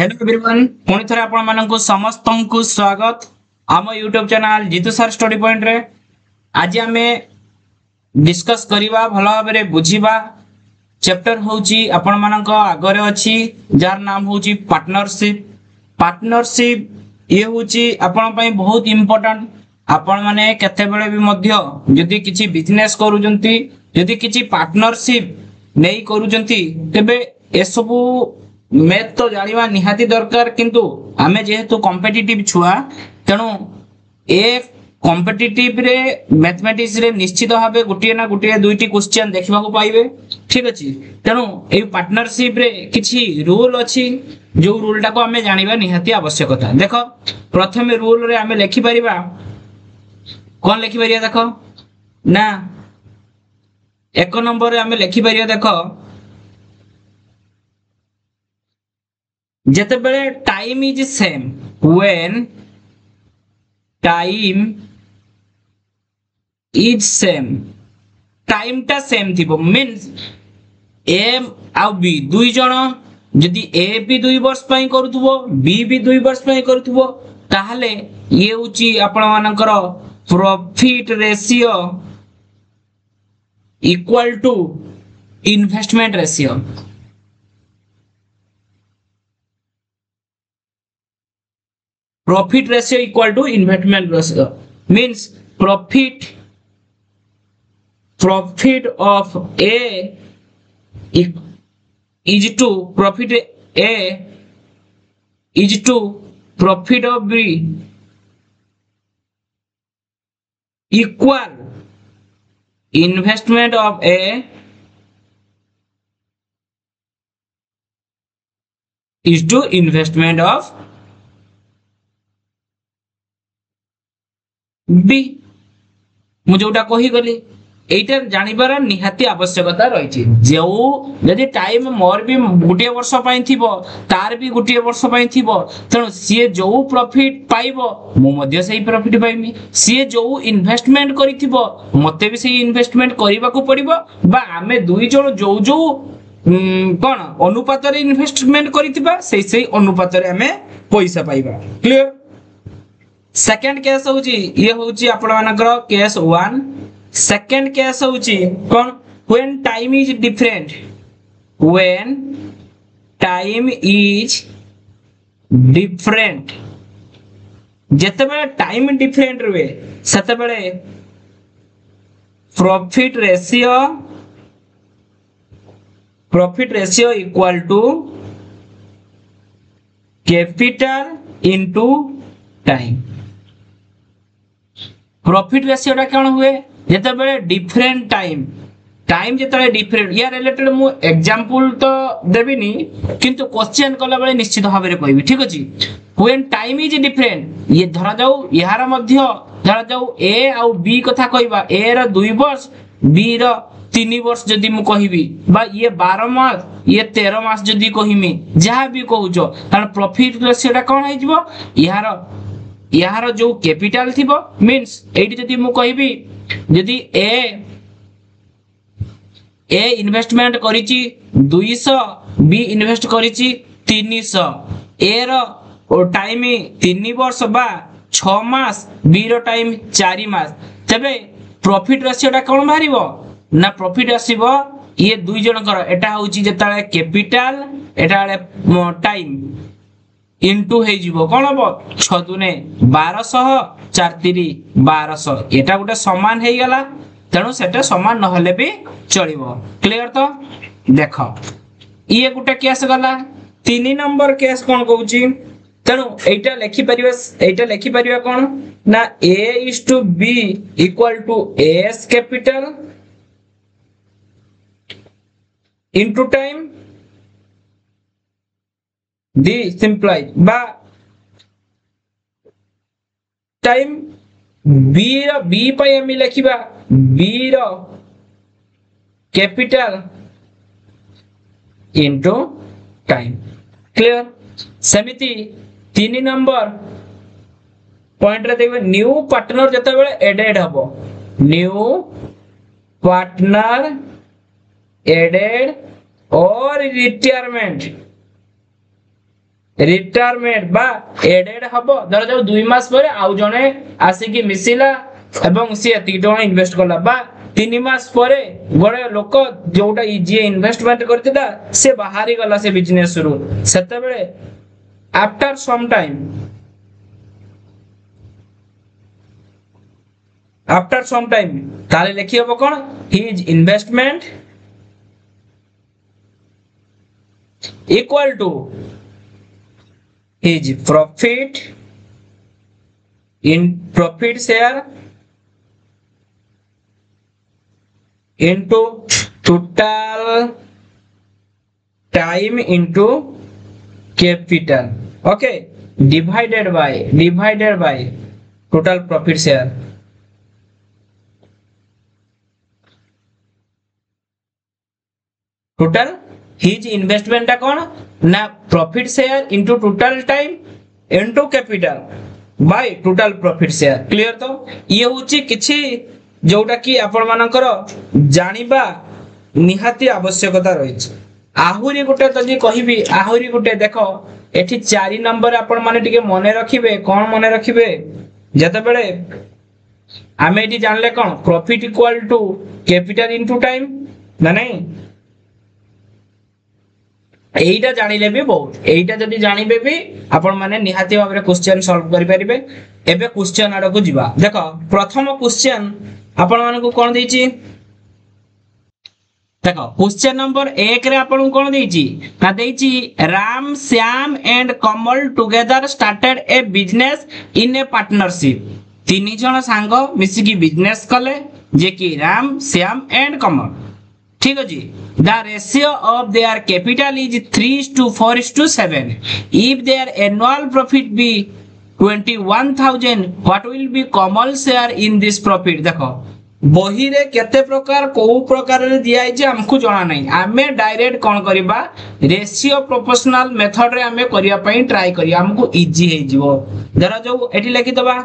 Hello everyone पुणी थरे आपण माननकु समस्तंकु स्वागत आम YouTube channel Jitu sir study point रे। आज आमे डिस्कस करिवा भलो भाबरे बुझिबा चैप्टर होउची आपण मानक आगरे अछि जार नाम होउची पार्टनरशिप। पार्टनरशिप ये होउची आपण पई बहुत इंपोर्टेंट। आपण माने केते बेले भी मध्य जदी किछि बिजनेस करूजंती जदी किछि पार्टनरशिप नै करूजंती तबे ए सबु मैथ तो जानिबा निहाती दरकार किंतु आमे जेहेतु कॉम्पिटिटिव छुआ तेणु ए कॉम्पिटिटिव रे मैथमेटिक्स रे निश्चित भाबे गुटिए ना गुटिए दुईटी क्वेश्चन देखबा को पाइबे। ठीक अछि तेणु ए पार्टनरशिप रे किछि रूल अछि जो रूल टा को आमे जानिबा निहाती आवश्यकता। देखो प्रथमे रूल रे आमे लिखि परिबा कोन लिखि परिया देखो ना एक नंबर रे आमे लिखि परिया देखो जेतेबेले time is same when time is same time टा सेम थिबो मींस ए आ बी दुई जण जदी ए भी 2 वर्ष पई करूथबो बी भी 2 वर्ष पई करूथबो ताहले ये उची आपण मानकर profit ratio equal to investment ratio. Profit ratio equal to investment ratio means profit of A is to profit A is to profit of B equal investment of A is to investment of B मु जोटा कहि गली एटा जानिबार निहाती आवश्यकता रहिछि। जो यदि time more भी गुटिए वर्ष पई थिबो तार भी गुटिए वर्ष पई थिबो तेणु सी जो प्रॉफिट पाइबो मु मध्ये सही प्रॉफिट पाइमी सी जो इन्वेस्टमेंट करिथिबो मते भी सही इन्वेस्टमेंट करिबा को पड़िबो बा आमे दुई जण जो जो कोन अनुपात रे इन्वेस्टमेंट करिथिबा सही अनुपात रे आमे पैसा पाइबा। क्लियर। सेकंड केस होउची ये होउची आपण मानकर केस 1। सेकंड केस होउची कोन when time is different when time is different जते बेले टाइम डिफरेंट रुए सते बेले profit ratio equal to capital into time. Profit ratio टा कोन हुए जेते बेले डिफरेंट टाइम जेते बेले डिफरेंट या रिलेटेड मु एग्जांपल तो देबिनी किंतु क्वेश्चन कला बेले निश्चित भाबे रे कहबी। ठीक अछि व्हेन टाइम इज डिफरेंट ये धरा जाऊ यार मध्य धरा जाऊ ए आ बी कथा कहबा ए रो 2 वर्ष बी रो 3 वर्ष जदी मु कहबी बा ये 12 मास ये 13 मास जदी कहिमी जहा भी कहउछो तार प्रॉफिट रेशियो टा कोन हे जिवो यार जो कैपिटल थिबो मींस एठी जदी मु कहबी जदी ए इन्वेस्टमेंट करिछि 200 बी इन्वेस्ट करिछि 300 ए रो टाइम 3 वर्ष बा 6 मास बी रो टाइम 4 मास तबे प्रॉफिट रेशियो टा कोन मारिबो ना प्रॉफिट आसीबो ये दुई जण कर एटा होउछि जेताले कैपिटल एटाले टाइम इनटू हे जीवो कोन हबो 6 दुने 1200 4 3 1200 एटा गुटे समान हे गेला तेनु सेटा समान न हले भी चलिबो। क्लियर। तो देखो ये गुटे केस गला 3 नंबर केस कोन कहउची तेनु एटा लिखि परिबा कोन ना A is to B equal to AS capital into time the simply बा टाइम बी पई हम लिखिबा बी रो कैपिटल इनटू टाइम। क्लियर। समिति 3 नंबर पॉइंट रे देखबे न्यू पार्टनर जते बेले एडेड हबो न्यू पार्टनर एडेड और रिटायरमेंट रिटायरमेंट बा एडेड हबो धर जाऊ 2 मास पर आउ जने आसी कि मिसिला एवं सी एति टका इन्वेस्ट करला बा 3 मास पर गोटे लोक जोटा जे इन्वेस्टमेंट करतिला से बाहरी गला से बिजनेस रु सेते बेले आफ्टर सम टाइम ताले लिखि हबो कोन his investment equal to his profit share into total time into capital. Okay, divided by total profit share. Total his investment टा कौन ना profit share into total time into capital by total profit share clear तो ये होची किछि जोटा कि आपण मानकर जानिबा निहाती आवश्यकता रही आहुरी गुटे तजी कहिबी आहुरी गुटे देखो एठी 4 नंबर आपण माने टिके मने रखिबे कोन मने रखिबे जते बेले आमे एठी जानले कोन profit equal to capital into time ना नहीं एटा जानिले भी बहुत एटा जदी जानिबे भी आपण माने निहाती भाबरे क्वेश्चन सॉल्व करि परिबे एबे क्वेश्चन आडको जिबा देखो प्रथम क्वेश्चन आपण मानको कोन देछि देखो क्वेश्चन नंबर 1 रे आपण कोन देछि ना देछि Ram Shyam and Kamal together started a business in a partnership तीन जण सांग मिसी की बिजनेस कले जे कि राम श्याम एंड कमल ठीक अछि the ratio of their capital is 3:4:7 if their annual profit be 21,000 what will be Kamal share in this profit देखो बही रे केते प्रकार को प्रकार रे दिया जे हमकु जणा नै आमे डायरेक्ट कोन करबा रेशियो प्रोपोर्शनल मेथड रे आमे करिया पई ट्राई करिया हमकु इजी हे जिवो जरा जो एठी लिखि दबा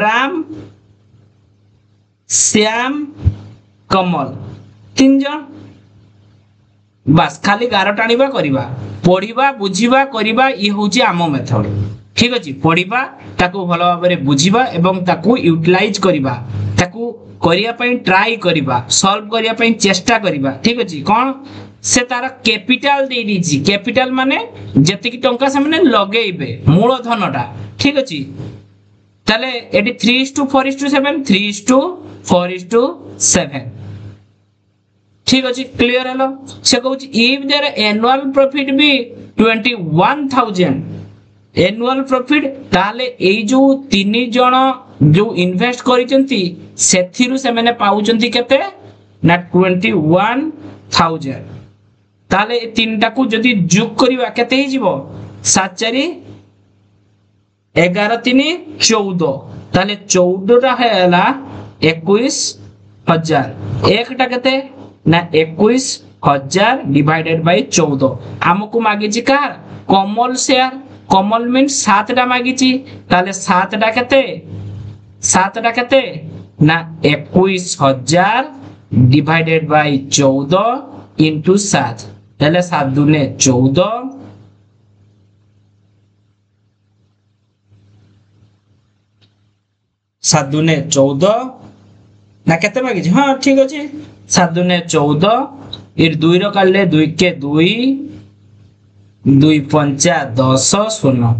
राम श्याम कमल तीन जन बस खाली गार टाणीबा करिबा पढिबा बुझिबा करिबा ई होची आमो मेथड ठीक अछि पढिबा ताकू भलो भाबरे बुझिबा एवं ताकू यूटिलाइज करिबा ताकू करिया पई ट्राई करिबा सॉल्व करिया पई चेष्टा करिबा ठीक अछि कोन से तार कैपिटल दे दीची कैपिटल माने जति की टंका से माने लगेइबे मूल धनटा ठीक अछि ताले एटी 3:4:7 3:4:7 ठीक अछि क्लियर हलो से कहूची if there annual profit be 21,000 annual profit ताले एई जो तीन जण जो इन्वेस्ट करिसंती सेथिरु से माने पाउचंती केते ना 21,000 ताले ए तीनटा को जदी जोग करिवा केते हि जिवो 7 4 11 3 14 ताले 14 टा हैला 21,000 एकटा केते ना 21,000 डिवाइडेड बाय 14 हमकु मागिची का कमल शेयर कमल मीन 7 टा मागिची ताले 7 टा केते ना 21,000 डिवाइडेड बाय 14 इनटू 7 ताले 7 दुने 14 7 दुने 14 ना केते मागिची हां ठीक अछि 7 दुने 14 इर 2 रो काले 2 के 2 2 पंचा 10 शून्य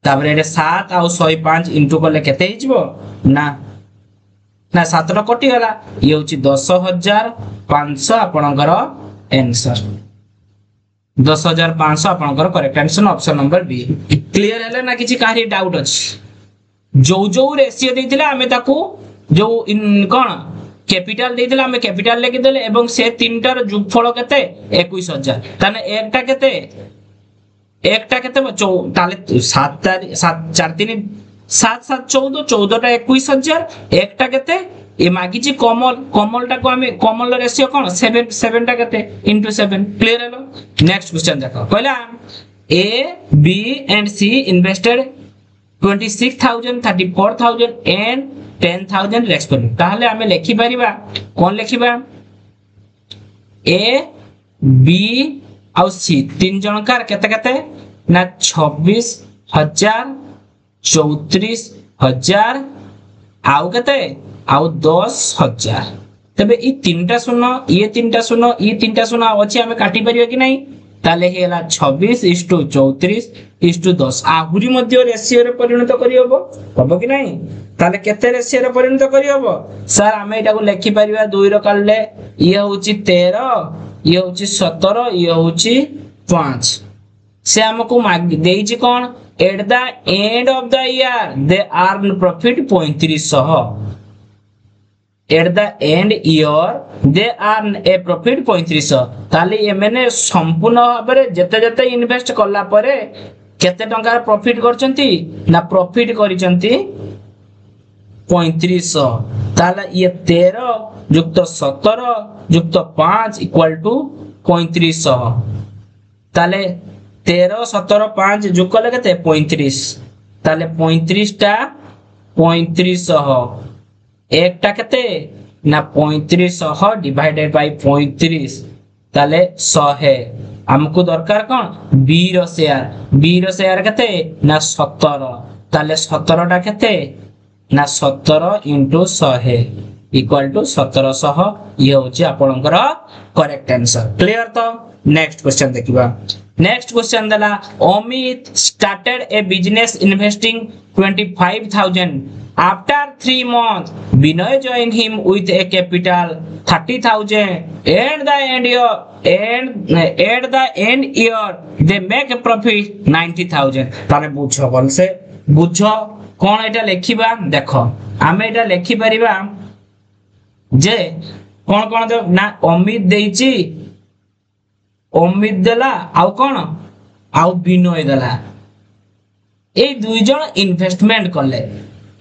ताबरे एटे 7 आ 105 इनटू करले केते हिजबो ना 7 रो कटि गला ये होची 10,500 आपनकर आंसर 10,500 आपनकर correct answer option number B clear हैले ना किछि काहे डाउट अछि जो रेशियो देथिला हमें ताकू जो इन कोन कैपिटल देथिला हमें कैपिटल लेके देले एवं से तीनटार जोगफल केते 21,000 ताने एकटा केते ताले 7 4 3 7 7 14 14 टा 21,000 एकटा केते ए मागिची कमल टा को हमें कमल रेशियो कोन 7 टा केते into 7 clear hello next question देखो पहला A B and C invested 26,000 34,000 and 10,000 respective ताहले हमें लिखि परिबा कोन लिखिबा A B आउ सी 3 जनकार केते केते ना 26,000 34,000 आउ केते आउ 10,000 तबे ई तीनटा शून्य ये तीनटा शून्य ये तीनटा शून्य अछि हमें काटी परिबा कि नहीं ताले हेला 26:34:10 आहुरी मध्य रेशियो रे परिणत करि हबो हबो कि नहीं ताले केते रेशियो रे परिणत करि हबो सर हमें एटा को लेखि परिबा 2 रो काढले ये होची 13 ये होची 17 ये होची 5 से हमको देइछि कोन at the end of the year they earn profit 3500 at the end year they earn a profit 3500 ताली एमने संपूर्ण भाबरे जते जते इन्वेस्ट करला परे केते टंका प्रॉफिट करचंती ना प्रॉफिट करिचंती 3500 ताले ये 13 युक्त 17 युक्त 5 इक्वल टू 3500 ताले 13 17 5 जोग कले केते 35 ताले 35 टा 3500 एकटा केते ना 3500 डिवाइडेड बाय 35 ताले 100 हमको दरकार कोन बी रो शेयर केते ना 17 ताले 17 टा केते ना 17 into 100 इक्वल टू 1700 ये होची आपनकर करेक्ट आंसर क्लियर तो नेक्स्ट क्वेश्चन देखिबा नेक्स्ट क्वेश्चन दला Amit started a business investing 25,000 after 3 months Binoy joined him with a capital 30,000 at the end year they make a profit 90,000 तारे बुझो बोल से बुझो कोन एटा लेखिबा देखो आमे एटा लेखि परिबा जे कोन कोन दे ना अमित देइची अमित देला आउ कोन आउ बिनोय देला ए दुई जण इन्वेस्टमेंट करले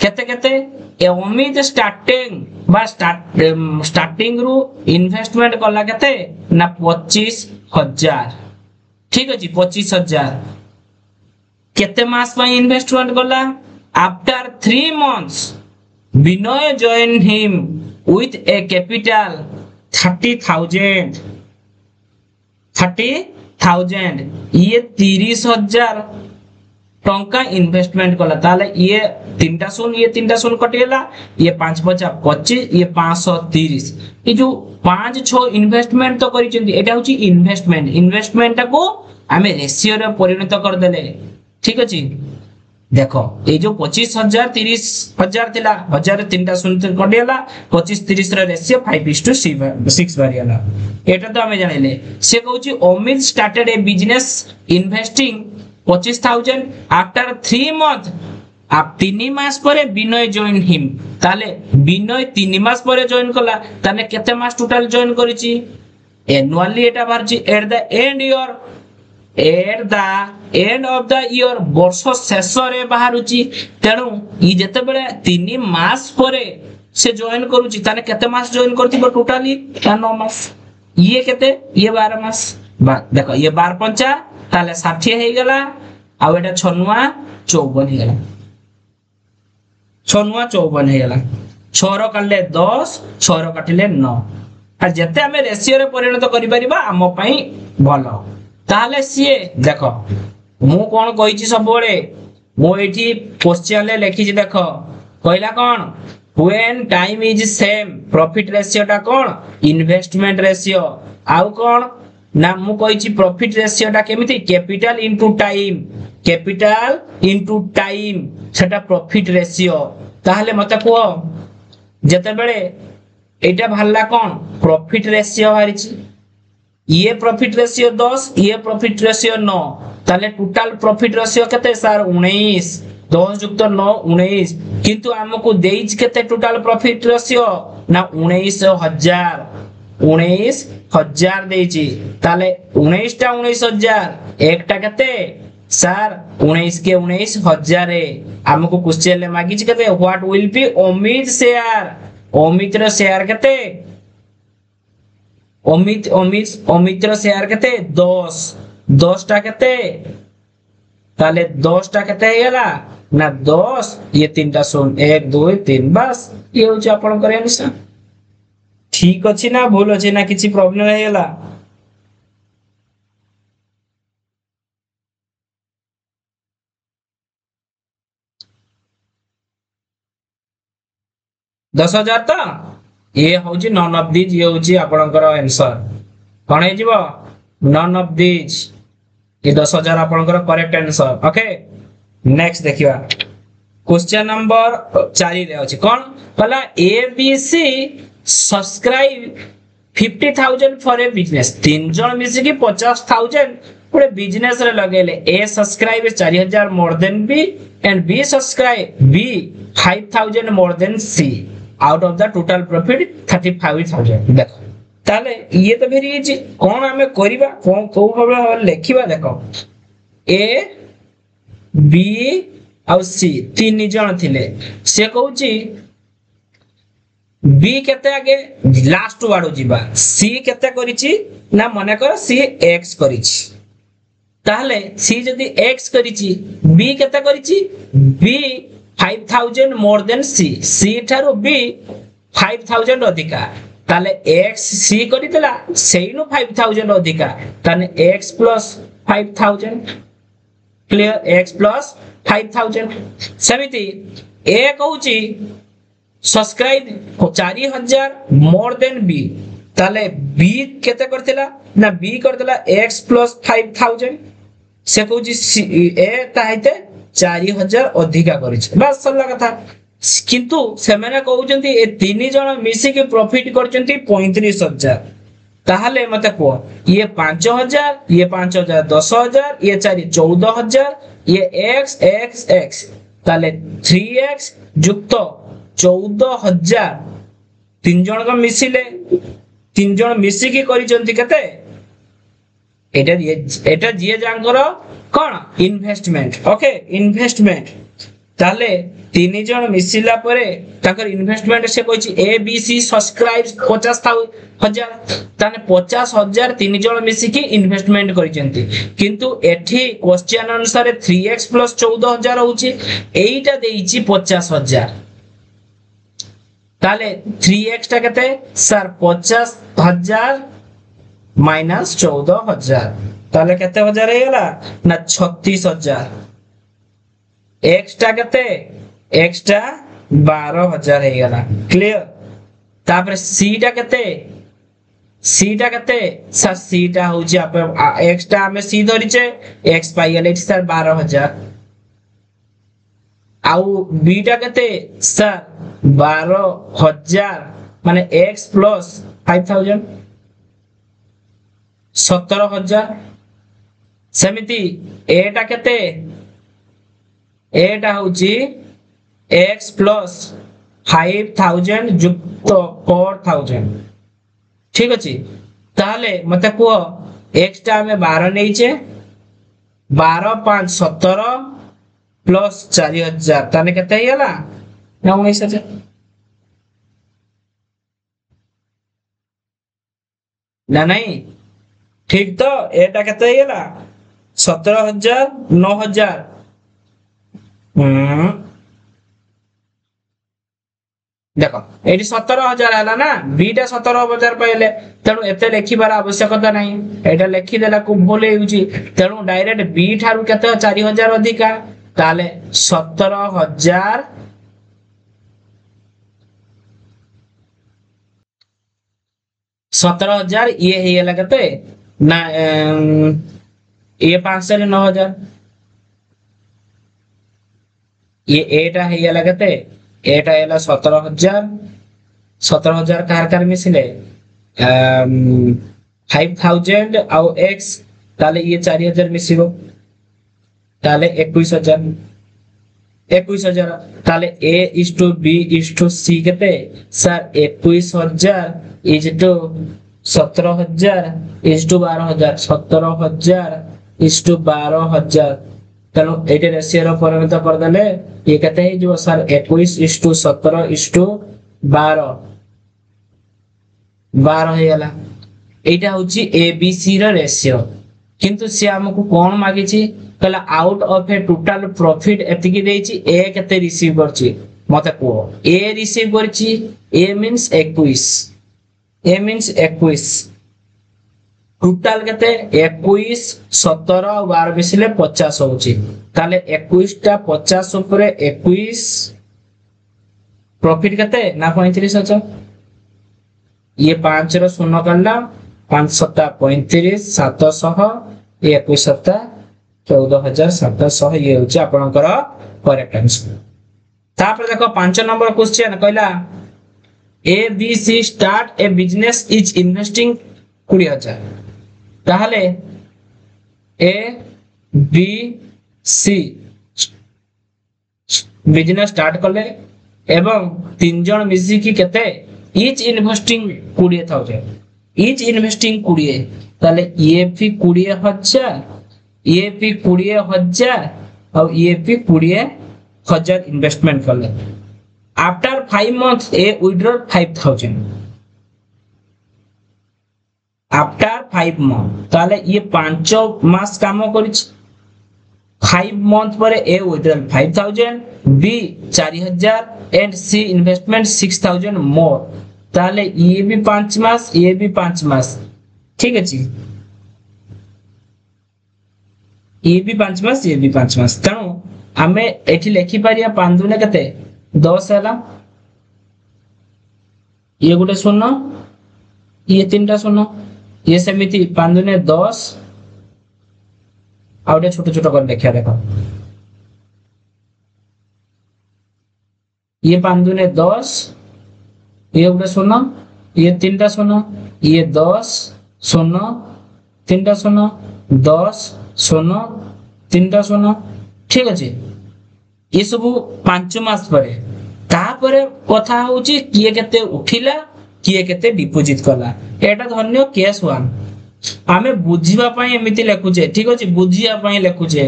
केते केते ए अमित स्टार्टिंग रु इन्वेस्टमेंट करला केते ना 25,000 ठीक अछि 25,000 केते मास पय इन्वेस्टमेंट करला after 3 months Binoy join him with a capital 30,000 ये 30,000 टंका इन्वेस्टमेंट कला ताले ये तीनटा शून्य कटिला ये 5 5 25 ये 530 ये जो 5 6 इन्वेस्टमेंट तो करी चंदी एटा होची इन्वेस्टमेंट को हमें रेशियो रे परिणत कर देले ठीक अछि देखो ये जो 25,000 30,000 थिला 1000 तीनटा शून्य कटिला 25 30 रे रेशियो 5:6 बारियाला एटा तो हमें जानिले से कहूची Amit started a business investing 25,000 after 3 months आप 3 मास परे बिनोय जॉइन हिम ताले बिनोय 3 मास परे जॉइन कला ताने केते मास टोटल जॉइन करिछि एनुअली एटा बारछि at the end of the year वर्ष शेष रे बाहरुछि तेनु ई जते बेले 3 मास परे से जॉइन करूछि ताने केते मास जॉइन करथिबो टोटली 9 मास ये केते ये 12 मास देखो ये 12 पंचा ताले 60 हे गेला आ एटा 6 नुआ 54 हे गेला 6 नुआ 54 हे गेला 6 रो काटले 10 6 रो काटिले 9 आ जते हमें रेशियो रे परिणत करि परिबा हम पई भलो ताले सीए देखो मु कोन कहिछि सब बळे मु एठी क्वेश्चन ले लिखि देखो कहला कोन when time is same profit ratio टा कोन इन्वेस्टमेंट रेशियो आउ कोन ना मु कहिछि प्रॉफिट रेशियो टा केमिति कैपिटल इनटू टाइम सेटा प्रॉफिट रेशियो ताहले मते को जते बेले एटा भालला कोन प्रॉफिट रेशियो हारिछि ये प्रॉफिट रेशियो 10 ये प्रॉफिट रेशियो 9 ताले टोटल प्रॉफिट रेशियो केते सर 19 10 युक्त 9 19 किंतु हमको देइछ केते टोटल प्रॉफिट रेशियो ना 19,000 देइछि ताले 19 टा 19,000 एकटा केते सर 19 के 19,000 हमको क्वेश्चन ले मागिछ केते व्हाट विल बी अमित रो शेयर केते अमित रो शेयर केते 10 टा केते ताले 10 टा केते हेला ना 10 ये तीनटा सुन 1 2 3 बस ये होची आपण करे आंसर ठीक अछि ना भूल अछि ना किछि प्रॉब्लम हेला 10,000 तो ये हूँ नन ऑफ दीज ये हूँ आपणकर आंसर कौन हो नन ऑफ दीज ये 10,000 आपणकर करेक्ट आंसर ओके नेक्स्ट देखिवा क्वेश्चन नंबर 4 रे अछि कोन कहला A B C subscribe 50,000 for a business तीन जन मिसी की 50,000 पूरे बिजनेस रे लगेले A subscribe 4,000 more than B and B subscribe B 5,000 more than C out of the total profit 35,000 देखो ताले ये तो भेरी इजी कोन हमें करिबा कोन को भाबे लिखिबा देखो ए बी आउ सी तीन जन थिले से कहूची बी केते आगे लास्ट वाडो जीवा सी केते करिछि ना मने कर सी एक्स करिछि ताहले सी जदी एक्स करिछि बी केते करिछि बी 5,000 मोर देन सी सी थारो बी 5,000 अधिका ताले एक्स सी करितला सेइनो 5,000 अधिका ताने x plus 5,000 clear x plus 5,000 समिति ए कहूची सब्सक्राइब 4,000 मोर देन बी ताले बी केते करथिला ना बी करथिला x प्लस 5,000 से कहूची ए ताहिते 4,000 अधिका करिछ बस सरला कथा किंतु से माने कहउचंती ए तीन जण मिसी के प्रॉफिट करचंती 35,000 ताहले मते को ये 5,000 ये 5,000 10,000 ये 4 14,000 ये x x x ताले 3x जुक्त 14,000 तीन जण का मिसिले तीन जण मिसी की करिसंती केते एटा जिए जांकर कोन इन्वेस्टमेंट ओके इन्वेस्टमेंट ताले तीन जण मिसिला परे ताकर इन्वेस्टमेंट से कहछि ए बी सी सब्सक्राइब 50,000 ताने 50,000 तीन जण मिसी की इन्वेस्टमेंट करिसंती किंतु एठी क्वेश्चन अनुसार 3x + 14,000 होछि एईटा देइछि 50,000 ताले 3x टा केते सर 50,000 माइनस 14,000 ताले केते हजार हे गेला ना 36,000 x टा केते x टा 12,000 हे गेला क्लियर तापर c टा केते सर c टा होची आप x टा हमें c धरिचे x पाई गेले सर 12,000 आउ b टा केते सर 12,000 माने x प्लस 5,000 17,000 समिति एटा केते एटा होची x प्लस 5,000 जुक्त 4,000 ठीक अछि ताले मते को x टा हमें 12 नैचे 12 5 17 प्लस 4,000 ताने केते हेला 19,000 ना नहीं ठीक तो एटा केते हेला 17,000 9,000 देखो एटी 17,000 हैला ना बीटा 17,000 पहले तेणु एते लिखिबार आवश्यकता नहीं एटा लिखि देला को भूल हेउची तेणु डायरेक्ट बी थारु केते 4,000 अधिका ताले 17,000 17,000 ये हे गेला केते ना ये 5 से 9,000 ये एटा हे गेला केते एटा हेला 17,000 कार कार मिसिले 5,000 आउ x ताले ये 4,000 मिसिबो ताले 21,000 ताले a is to b is to c केते sir 21,000 is to 17,000 is to 12,000 17,000 is to 12,000 तनो एटे रेशियो रो परिवर्तन कर देले ये कहते हैं जो सर 21:17:12 12 हे गेला एटा होची एबीसी रो रेशियो किंतु से हमकु कोन मागी छी कहला out of a total profit एतिकी देछि ए केते रिसीव करछि मते को ए रिसीव करछि ए मींस 21 टोटल केते 21 17 12 मिसिले 50 होची ताले 21 टा 50 ऊपर 21 प्रॉफिट केते ना 35,000 ये 5 रो शून्य काढला 5 सत्ता 35 700 21 सत्ता 14,700 ये होची आपनकर करेक्ट आंसर। तापर देखो 5 नंबर क्वेश्चन कहला A B C start a business is investing 20,000 ताहले A B C business start कले एवं 3 जन मिसी की केते इच इन्वेस्टिंग 20,000 इच इन्वेस्टिंग 20 ताले ये भी 20,000 ये भी 20,000 और ये भी 20,000 इन्वेस्टमेंट कले after 5 months A withdraw 5,000 after 5 month ताले ये 5 मास काम करिछ 5 मंथ पर A withdraw 5,000 B 4,000 and C investment 6,000 more ताले ये भी 5 मास ये भी 5 मास ठीक अछि ये भी 5 मास ये भी 5 मास तणु आमे एठी लेखि पारिया 5 दुने कते 10 हला ये गुटे शून्य ये तीनटा शून्य ये समिति 5 दुने 10 आउटे छोटे छोटे कर देखिया देखो ये 5 दुने 10 ये गुटे शून्य ये तीनटा शून्य ये 10 शून्य तीनटा शून्य 10 शून्य तीनटा शून्य ठीक अछि ये सब 5 मास परे तापरे कथा होची किए केते उठिला किए केते डिपोजिट कला एटा धन्य केस 1 आमे बुझिबा पई एमिति लेखुचे ठीक अछि बुझिया पई लेखुचे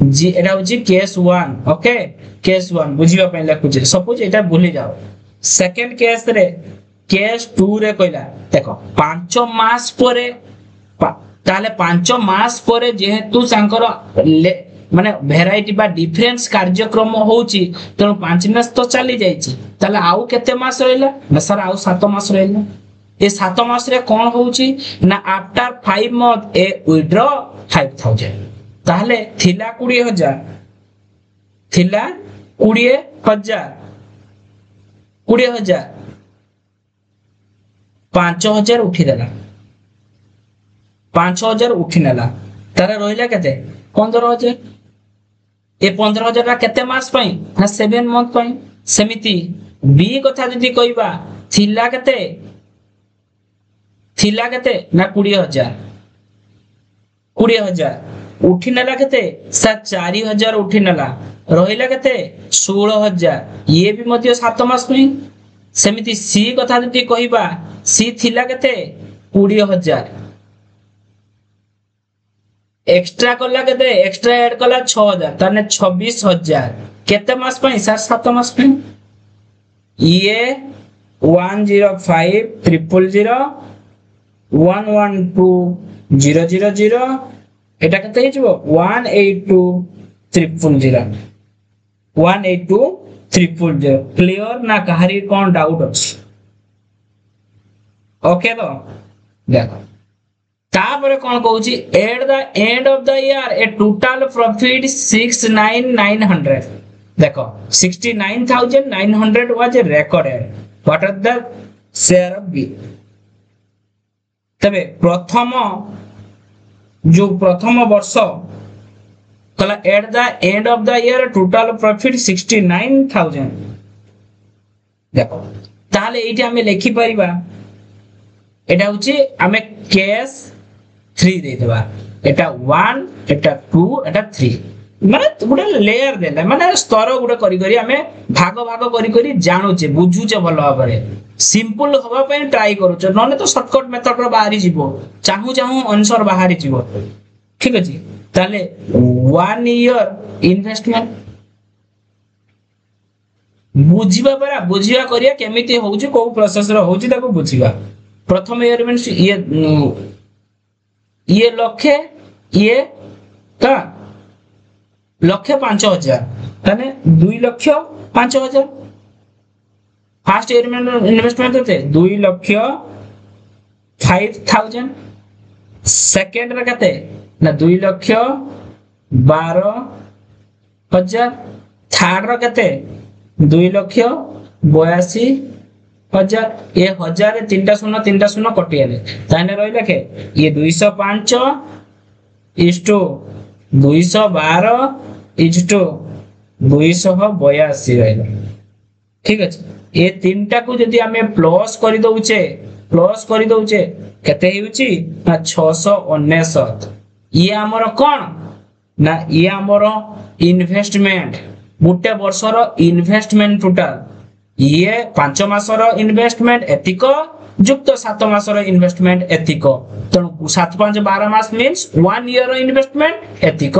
जी एटा होची केस 1 ओके केस 1 बुझिबा पई लेखुचे सपोज एटा भूली जाओ सेकंड केस रे केस 2 रे कहला देखो 5 मास परे ताले 5 मास परे जेहेतु सांकर माने भेराइटी बा डिफरेंस कार्यक्रम होउची तनो 5 मास तो चली जाईची ताले आउ केते मास रहला ना सर आउ 7 मास रहला ए 7 मास रे कोन होउची ना आफ्टर 5 मंथ ए विथड्रॉ 5,000 ताले थिला 20,000 थिला 20,000 20,000 5,000 उठी देला 5,000 उठी नेला तारे रहिला केते 15,000 ए 15,000 रा केते मास पई ना 7 मंथ पई समिति बी कथा जदी कहिबा थिला केते ना 20,000 उठी नेला केते 4,000 उठी नेला रहिला केते 16,000 ये भी मध्य 7 मास पई समिति सी कथा जदी कहिबा सी थिला केते 20,000 एक्स्ट्रा कला केते एक्स्ट्रा ऐड कला 6,000 ताने 26,000 केते मास पई सर 7 मास पई ये 105,000 112,000 एटा केते हिजबो 182,000 182,000 क्लियर ना कहारी कोन डाउट अछि ओके तो देखो तापर कोन कहूची at the end of the year a total profit 69,900 देखो 69,900 was recorded what are the share of B तबे प्रथम वर्ष कला eight the end of the year total profit 69,000 देखो ताले एठी हमें लिखि परिबा एटा होची हमें केस 3 दे देबा एटा 1 एटा 2 एटा 3 माने गुडे लेयर देला माने स्तर गुडे करी करी हमें भाग भाग करी करी जानुचे बुझुचे भलो भाबरे सिंपल होबा पय ट्राई करूछ नने तो शॉर्टकट मेथड रो बाहरी जीवो चाहू चाहू आंसर बाहरी जीवो ठीक अछि ताले 1 ईयर इन्वेस्टमेंट बुझिबा परा बुझिया करिया केमिति होउची को प्रोसेस रो होउची ताको बुझिबा प्रथम ईयर मींस ये लक्ष्य ये का लक्ष्य 5,000 ताने 2,05,000 फर्स्ट ईयर में इन्वेस्टमेंट होते 2,05,000 सेकंड रे कते ना 2,12,000 थर्ड रे कते 2,13,000 82,000 ये 1000 तीनटा शून्य कटियाले ताने रहिला के ये 205 इष्टो 212 इष्टो 282 रहिला ठीक अछि ये तीनटा को यदि हमें प्लस करि दउचे केते हेउची ना 699 ये हमर कोन ना ये हमर इन्वेस्टमेंट गुटे वर्षर इन्वेस्टमेंट टोटल ये 5 मासर इन्वेस्टमेंट एतिक जुक्त 7 मासर इन्वेस्टमेंट एतिक तणु 7 5 12 मास मींस 1 ईयर इन्वेस्टमेंट एतिक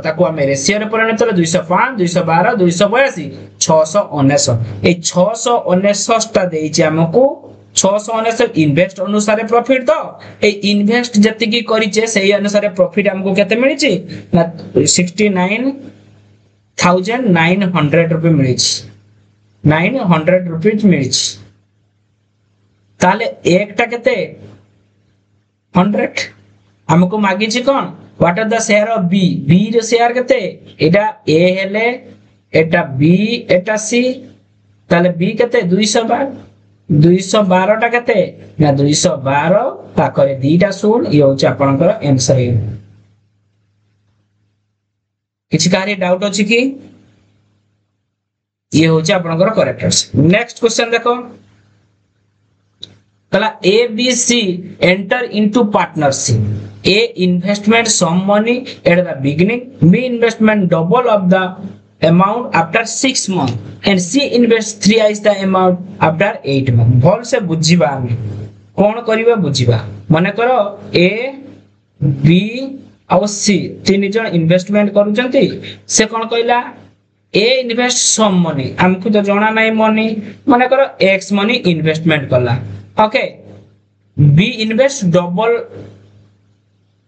ताको हम रेशियो रे परिणत 205 212 282 699 ए 699 टा देइछि हमकु 699 इन्वेस्ट अनुसार प्रॉफिट तो ए इन्वेस्ट जति की करिचे सेही अनुसार प्रॉफिट हमको केते मिलिछि ना 69,900 रुपए मिलिछि 900 रुपीज मिलिछि ताले एकटा केते 100 हमको मागिछि कोन what are the share of B B रो शेयर केते एटा ए हेले एटा बी एटा सी ताले बी केते 212 टा केते ना 212 पाखरे दीटा शून ये होछ आपनकर आंसर किछि कार्य डाउट अछि कि ये होछ आपनकर करेक्ट आंसर नेक्स्ट क्वेश्चन देखो कला A B C enter into partnership A investment some money at the beginning B investment double of the amount after 6 months and C invest 3x the amount after 8 months भल से बुझिबा हम कोन करिबा बुझिबा माने करो A B और C तीन जन investment करूचंती से कोन कहला A इन्वेस्ट सम मनी हमकु तो जणा नाही मनी माने करो x मनी इन्वेस्टमेंट करला okay B invest double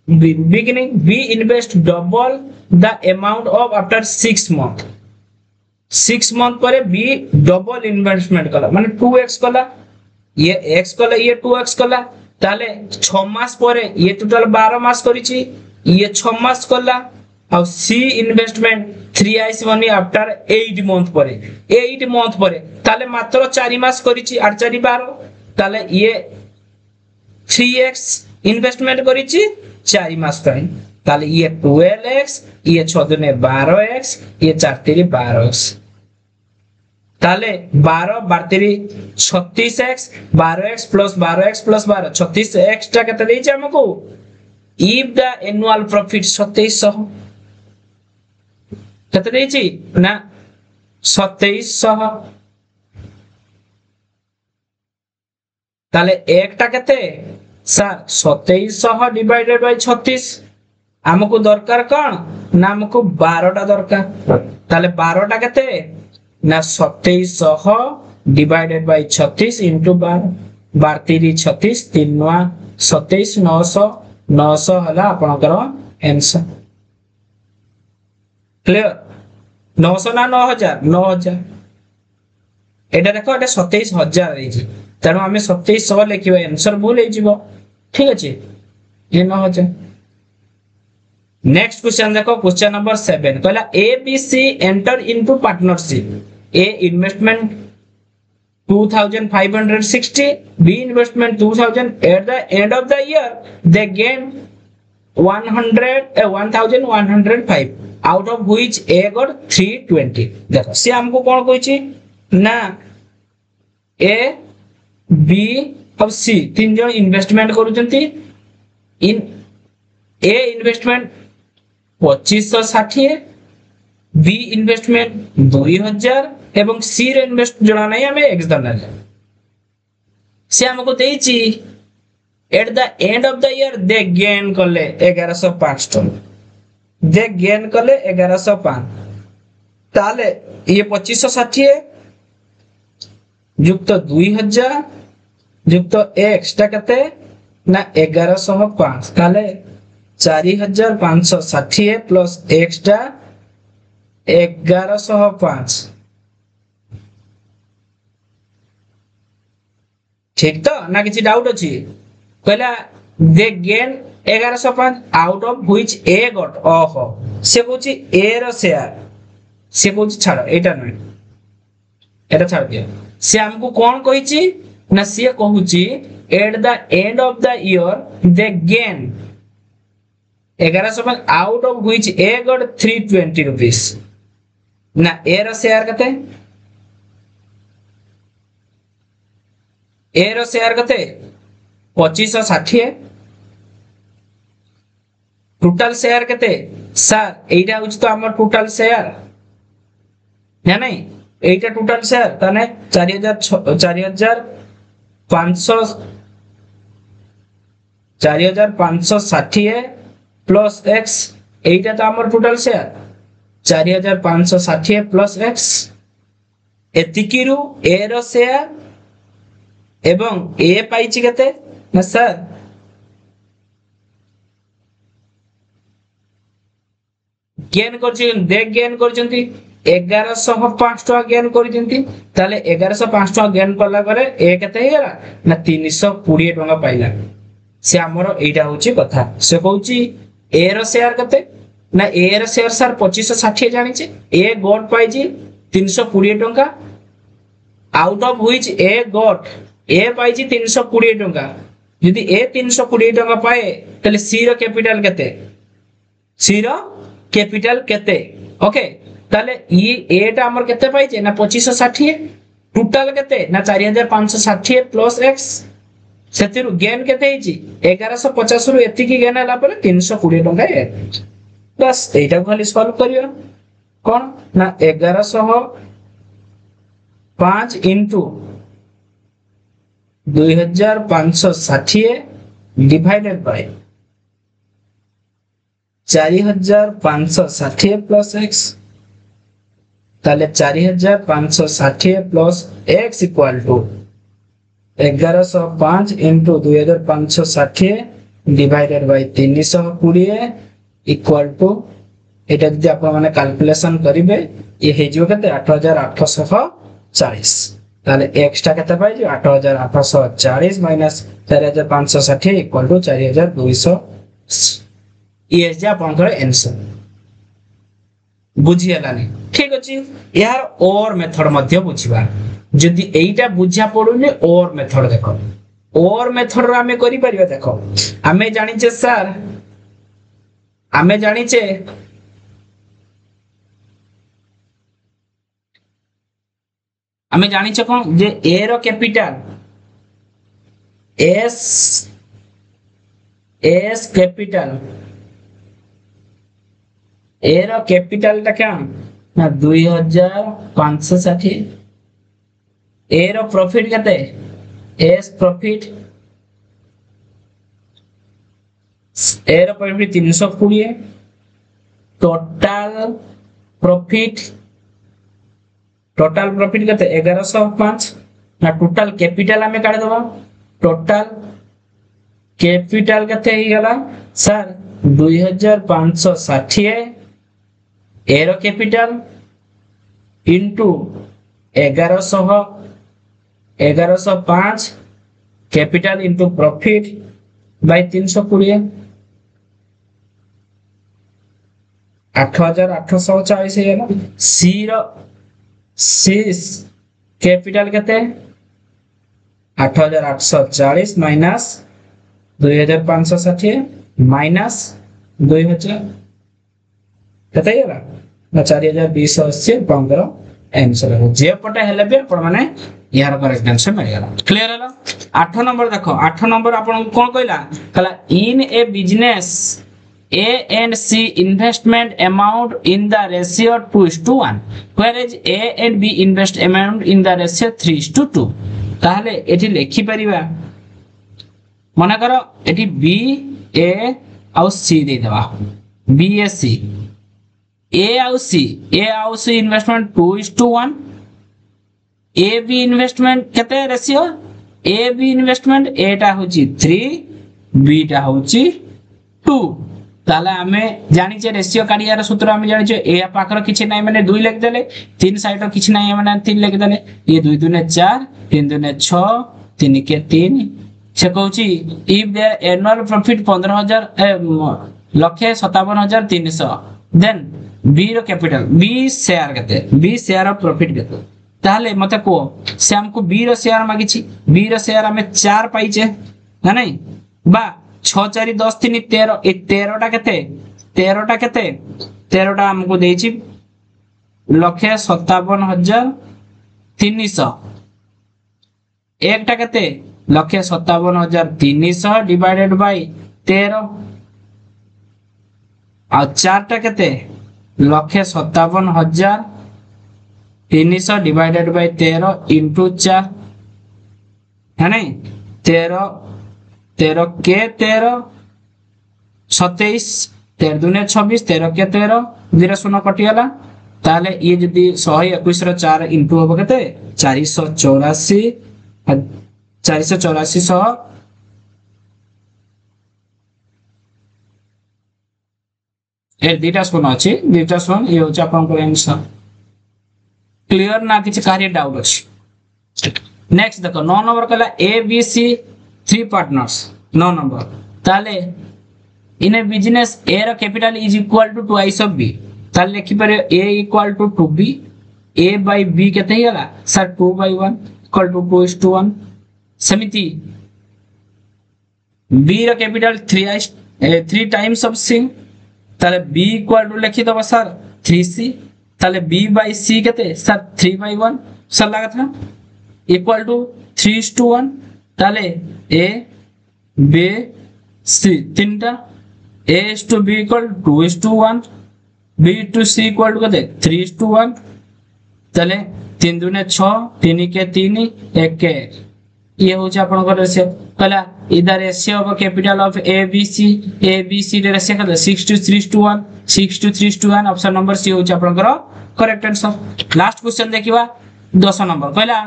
beginning we invest double the amount of after 6 month 6 month पर B double investment कला माने 2x कला ये x कला ये 2x कला ताले 6 मास पर ये टोटल 12 मास करिछि ये 6 मास कला और C investment 3x money after 8 month पर 8 मंथ पर ताले मात्र 4 मास करिछि 8 4 12 ताले ये 3x इन्वेस्टमेंट करिछि 4 मास टाइम ताले ये 12x ये 6 दुने 12x ये 4 3 12x ताले 12 12 36x 12x plus 12x plus 12 36x टा केते देइछ हमको if the annual profit 2700 केते देइछि ना 2700 ताले एकटा केते सर 2700 डिवाइडेड बाय 36 हमको दरकार कोन ना हमको 12 टा दरकार ताले 12 टा केते ना 2700 डिवाइडेड बाय 36 इनटू 12 12 3 36 3 27 900 हला आपनकर आंसर क्लियर 900 ना 9000 एटा देखो एटा 27000 रहिछि तनो हमें 2700 लिखिबा आंसर भूल हे जिवो ठीक अछि ये 9000 नेक्स्ट क्वेश्चन देखो क्वेश्चन नंबर 7 कहला A B C enter into partnership A investment 2560 B investment 2000 at the end of the year they gain 1105 out of which A got 320 देखो से हमको कोन कहिछि ना ए बी और सी तीन जन इन्वेस्टमेंट करूचंती in A investment 2560 B investment 2000 एवं सी रे इन्वेस्ट जणा नै हमें एक्सटर्नल से हमको देइची at the end of the year they gain करले 1105 टन दे गेन करले 1105 ताले ये 2560 युक्त 2000 युक्त x टा कते ना 1105 ताले 4560 प्लस x टा 1105 ठीक तो ना किछि डाउट अछि कहला दे gain 1105 out of which A got ओहो से कहछि ए रो शेयर से कहछि छाड़ एटा नै एटा छाड़ दियो से हमको कौन कहिची ना से कहूची at the end of the year they gain 1100 out of which A got 320 rupees ना ए रो शेयर कते ए रो शेयर कते 2560 टोटल शेयर कते सर एटा होच तो हमर टोटल शेयर है नहीं एटा टोटल शेयर तने 4560 प्लस x एटा तो हमर टोटल शेयर 4560 प्लस x एतिकिरु a रो शेयर एवं a पाइची केते ना सर गेन करछन दे गेन करछंती 1105 टका गेन करछंती ताले 1105 टका गेन करला करे ए केते हेला ना 320 टका पाइला से हमरो एटा होची कथा से कहूची ए रो शेयर केते ना ए रो शेयर सर 2560 जानि छे ए गॉट पाइची 320 टका out of which A got A पाइची 320 टका यदि ए 320 टका पाए ताले सी रो कैपिटल केते सी रो कैपिटल केते ओके ताले ये एटा हमर केते पाइचे ना 2560 टोटल केते ना 4560 प्लस x सेतिरु गेन केते हिची 1150 रु एति की गेन हला पर 320 टका ए बस एटा खाली सॉल्व करियो कोन ना 1105 into 2560 divided by 4560 plus x ताले 4560 plus x equal to 1105 into 2560 divided by 320 equal to एटा जदि आपण माने कैलकुलेशन करिवे ये हे जो केते 8840 ताले x टा केते पाइ जो 8840 माइनस 4560 इक्वल टू 4200 ये जे आपनकर आंसर बुझी हलानी ठीक अछि यार और मेथड मध्ये बुझिबा जदि एइटा बुझा पडुनी और मेथड देखो और मेथड रा हमें करि परिबा देखो हमें जानि छे सर हमें जानि छे कोन जे ए रो कैपिटल एस कैपिटल ए रो कैपिटल टा क्या ना 2560 ए रो प्रॉफिट केते एस प्रॉफिट ए रो प्रॉफिट 320 टोटल प्रॉफिट केते 1105 ना टोटल कैपिटल हमें काढ दबा टोटल कैपिटल केते ही गला सर 2560 ए रो capital into 1105 capital into profit by 320 8840 है ना सी रो कैपिटल केते 8840 माइनस 2560 माइनस 2000 केते होला ना 4280 पंद्रह आंसर हो जे पटे हेले बे आपण माने यार करेक्ट आंसर मिल गला क्लियर होला 8 नंबर देखो 8 नंबर आपण कोन कहला कहला इन a business A and C investment amount in the ratio 2:1 whereas A and B invest amount in the ratio 3:2 ताहले एठी लेखि परिबा मना करो एठी B A और C दे देबा B A C A और C investment 2:1 A B investment केते ratio A B investment A टा होची 3 B टा होची 2 ताला हमें जानि जे रेशियो काढियार सूत्र हमें जानि जे ए पाखर किछि नै माने 2 लिख देले 3 साइड किछि नै माने 3 लिख देले ये 2 2 ने 4 3 2 ने 6 3 के 3 से कहूची इफ देयर एनुअल प्रॉफिट 15000 लक्षे 57300 देन बी रो कैपिटल बी शेयर केते बी शेयर ऑफ प्रॉफिट केते ताहले मते को से हमको बी रो शेयर मागिछि बी रो शेयर हमें 4 पाइचे ना नहीं बा 6 4 10 3 13 ए 13 टा केते 13 टा केते 13 टा हमको देछि 1,57,300 एक टा केते 1,57,300 डिवाइडेड बाय 13 आ 4 टा केते 1,57,300 डिवाइडेड बाय 13 इंटू 4 है नहीं 13 13 के 13 27 13 दूने 26 13 के 13 0 0 कटियाला ताले ये जदी 121 रो 4 इंटू होबो केते 484 484 सह ए दीटा सुन अछि दीटा सुन ये होचा आपन को आंसर क्लियर ना किछ कार्य डाउट अछि नेक्स्ट देखो 9 नंबर कहला A B C 3 partners 9 number ताले इन ए बिजनेस ए रो capital is equal to twice of B ताले लिखि पारे A equal to 2b a by b केते हिला सर 2/1 इक्वल टू 2:1 समिति b रो कैपिटल 3 टाइम्स ऑफ c ताले b इक्वल टू लिखि दबा सर 3c ताले b बाय c केते सर 3/1 सर लगा था इक्वल टू 3:1 ताले a b c तीनटा a to b equal 2:1 b to c equal to केते 3:1 ताले 3 दूने 6 3 के 3 1 के ये हो जा अपन को रेशियो कहला इधर ratio of capital of A B C रे रेशियो कहला 6:3:1 6:3:1 ऑप्शन नंबर सी हो जा अपन को करेक्ट आंसर लास्ट क्वेश्चन देखिबा 10 नंबर कहला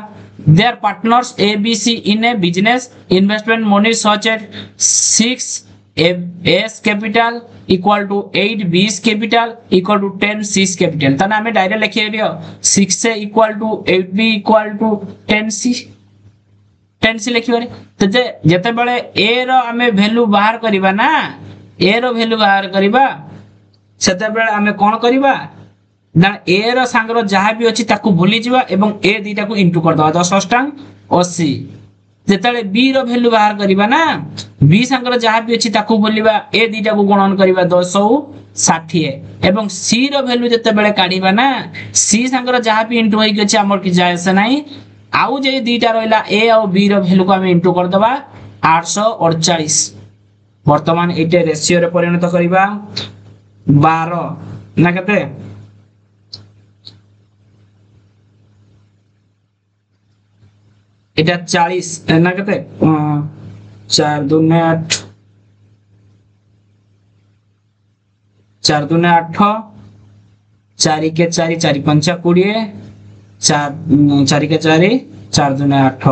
there partners A B C in a business investment money such at 6 A's capital equal to 8 B's capital equal to 10 C's capital तना हमें direct लिखिए दियो 6 से equal to 8 B equal to 10 C लिखियो रे तो जते बेले ए रो हमें वैल्यू बाहर करिबा ना ए रो वैल्यू बाहर करिबा सेते बेले हमें कोन करिबा ना ए रो संगर जहां भी अछि ताकू भूली जिबा एवं ए दीटा को इनटू कर दवा 10 अष्टांग 80 जेतले बी रो वैल्यू बाहर करिबा ना बी संगर जहां भी अछि ताकू बोलिबा ए दीटा को गुणन करिबा 260 एवं सी रो वैल्यू जते बेले काढिबा ना सी संगर जहां भी इनटू होई गछि हमर की जाय से नाही आउ जे दीटा रहला ए और बी रो वैल्यू को हम इनटू कर दबा 848 वर्तमान एटे रेशियो रे परिणत करिबा 12 ना कते এটা 40 না কত 4 2 8 4 2 8 4 के 4 4 5 20 4 के 4 4 2 8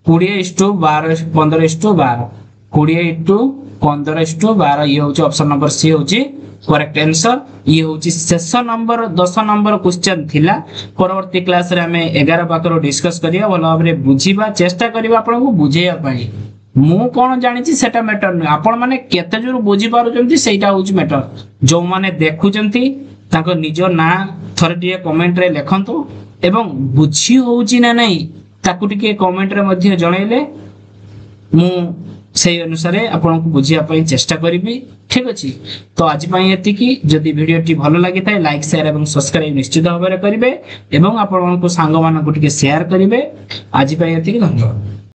20:12 15:12 20:15:12 ये होची ऑप्शन नंबर सी होची करेक्ट आंसर ये होची शेष नंबर 10 नंबर क्वेश्चन थिला परवर्ती क्लास रे हमें 11 पाकर डिस्कस करिया भलो भाबरे बुझीबा चेष्टा करिबा आपन को बुझेया पाई मु कोन जानि छी सेटा मैटर न आपन माने केते जोर बुझी पारु जंती सेटा होची मैटर जो माने देखु जंती ताको निजो ना थरे दिए कमेंट रे लेखंतु एवं बुझी होची ना नहीं ताकू टिके कमेंट रे मध्ये जणाइले मु से अनुसार आपन को बुझिया पई चेष्टा करिबी ठीक अछि तो आज पई एति की जदी वीडियो टी भलो लागि थाए लाइक शेयर एवं सब्सक्राइब निश्चित भाबरे करिवे एवं आपन को सांग मानन को टिके शेयर करिवे आज पई एति की धन्यवाद।